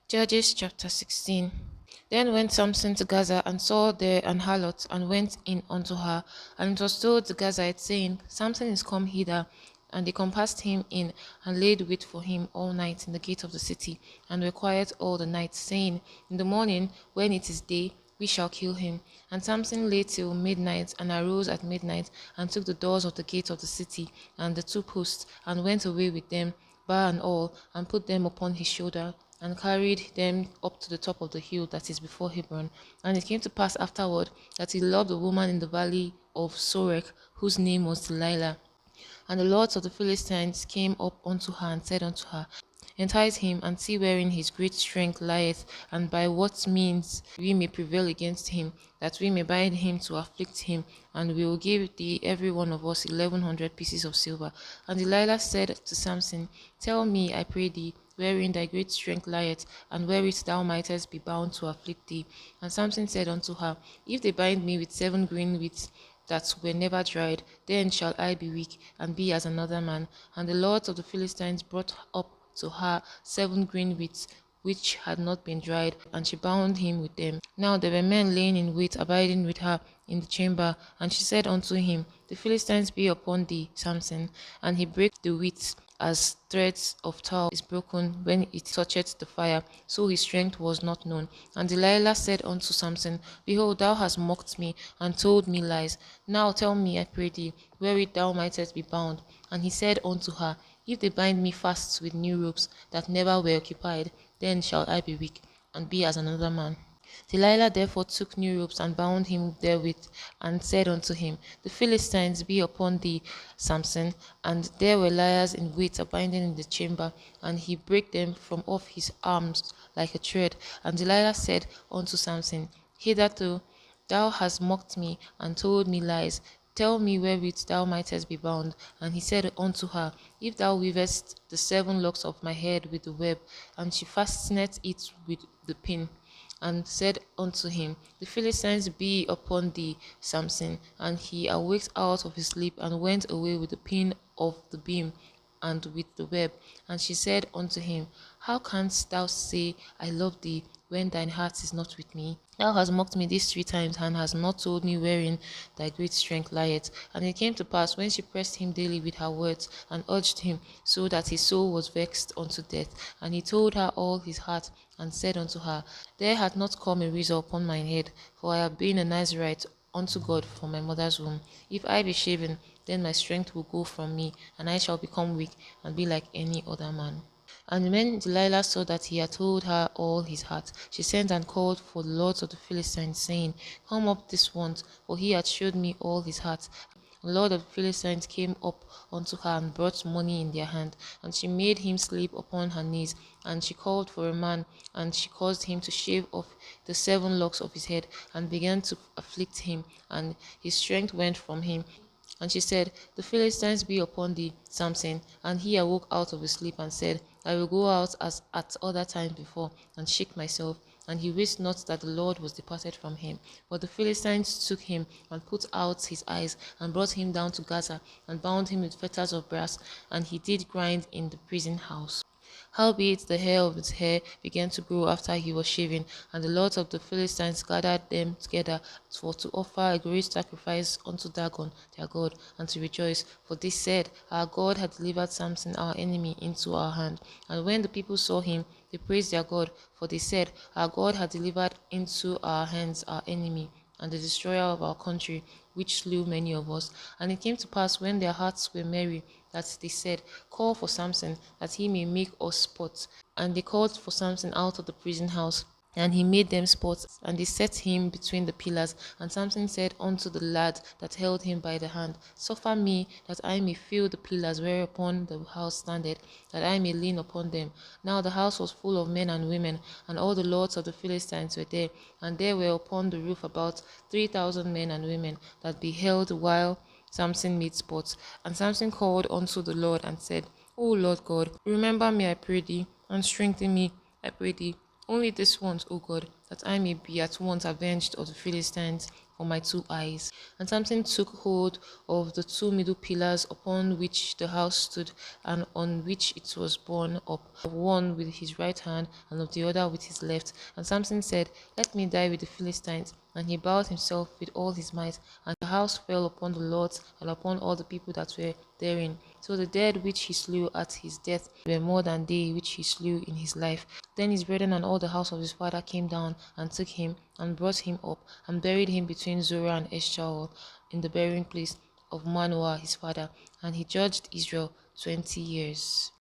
Judges chapter 16. Then went Samson to Gaza, and saw there an harlot, and went in unto her. And it was told the Gazites, saying, Samson is come hither. And they compassed him in, and laid wait for him all night in the gate of the city, and were quiet all the night, saying, In the morning, when it is day, we shall kill him. And Samson lay till midnight, and arose at midnight, and took the doors of the gate of the city, and the two posts, and went away with them, bar and all, and put them upon his shoulder, and carried them up to the top of the hill that is before Hebron. And it came to pass afterward that he loved a woman in the valley of Sorek, whose name was Delilah. And the lords of the Philistines came up unto her, and said unto her, Entice him, and see wherein his great strength lieth, and by what means we may prevail against him, that we may bind him to afflict him, and we will give thee every one of us 1100 pieces of silver. And Delilah said to Samson, Tell me, I pray thee, wherein thy great strength lieth, and wherewith thou mightest be bound to afflict thee. And Samson said unto her, If they bind me with 7 green wheats that were never dried, then shall I be weak, and be as another man. And the lords of the Philistines brought up to her 7 green wheats, which had not been dried, and she bound him with them. Now there were men laying in wait, abiding with her in the chamber. And she said unto him, The Philistines be upon thee, Samson. And he brake the wheat as threads of tow is broken when it toucheth the fire, so his strength was not known. And Delilah said unto Samson, Behold, thou hast mocked me, and told me lies. Now tell me, I pray thee, wherewith thou mightest be bound. And he said unto her, If they bind me fast with new ropes that never were occupied, then shall I be weak, and be as another man. Delilah therefore took new ropes, and bound him therewith, and said unto him, The Philistines be upon thee, Samson. And there were liars in wait abiding in the chamber, and he brake them from off his arms like a thread. And Delilah said unto Samson, Hitherto thou hast mocked me, and told me lies. Tell me wherewith thou mightest be bound. And he said unto her, If thou weavest the 7 locks of my head with the web. And she fastened it with the pin, and said unto him, The Philistines be upon thee, Samson. And he awaked out of his sleep, and went away with the pin of the beam, and with the web. And she said unto him, How canst thou say, I love thee, when thine heart is not with me? Thou hast mocked me these 3 times, and hast not told me wherein thy great strength lieth. And it came to pass, when she pressed him daily with her words, and urged him, so that his soul was vexed unto death. And he told her all his heart, and said unto her, There hath not come a razor upon mine head, for I have been a Nazarite unto God from my mother's womb. If I be shaven, then my strength will go from me, and I shall become weak, and be like any other man. And when Delilah saw that he had told her all his heart, she sent and called for the lords of the Philistines, saying, Come up this once, for he hath shewed me all his heart. The lord of the Philistines came up unto her, and brought money in their hand. And she made him sleep upon her knees. And she called for a man, and she caused him to shave off the 7 locks of his head, and began to afflict him, and his strength went from him. And she said, The Philistines be upon thee, Samson. And he awoke out of his sleep, and said, I will go out as at other times before, and shake myself. And he wist not that the Lord was departed from him. But the Philistines took him, and put out his eyes, and brought him down to Gaza, and bound him with fetters of brass, and he did grind in the prison house. Howbeit the hair of his hair began to grow after he was shaven, and the lords of the Philistines gathered them together for to offer a great sacrifice unto Dagon their god, and to rejoice. For they said, Our God had delivered Samson our enemy into our hand. And when the people saw him, they praised their God, for they said, Our God had delivered into our hands our enemy, and the destroyer of our country, which slew many of us. And it came to pass, when their hearts were merry, that they said, Call for Samson, that he may make us sport. And they called for Samson out of the prison house, and he made them sports, and they set him between the pillars. And Samson said unto the lad that held him by the hand, Suffer me, that I may feel the pillars whereupon the house standeth, that I may lean upon them. Now the house was full of men and women, and all the lords of the Philistines were there. And there were upon the roof about 3,000 men and women that beheld while Samson made sports. And Samson called unto the Lord, and said, O Lord God, remember me, I pray thee, and strengthen me, I pray thee, only this once, O God, that I may be at once avenged of the Philistines. on my two eyes. And Samson took hold of the two middle pillars upon which the house stood, and on which it was borne up, of one with his right hand, and of the other with his left. And Samson said, "Let me die with the Philistines." And he bowed himself with all his might, and the house fell upon the lords and upon all the people that were therein. So the dead which he slew at his death were more than they which he slew in his life. Then his brethren and all the house of his father came down and took him and brought him up and buried him between Zorah and Eshtaol in the burying place of Manoah his father. And he judged Israel 20 years.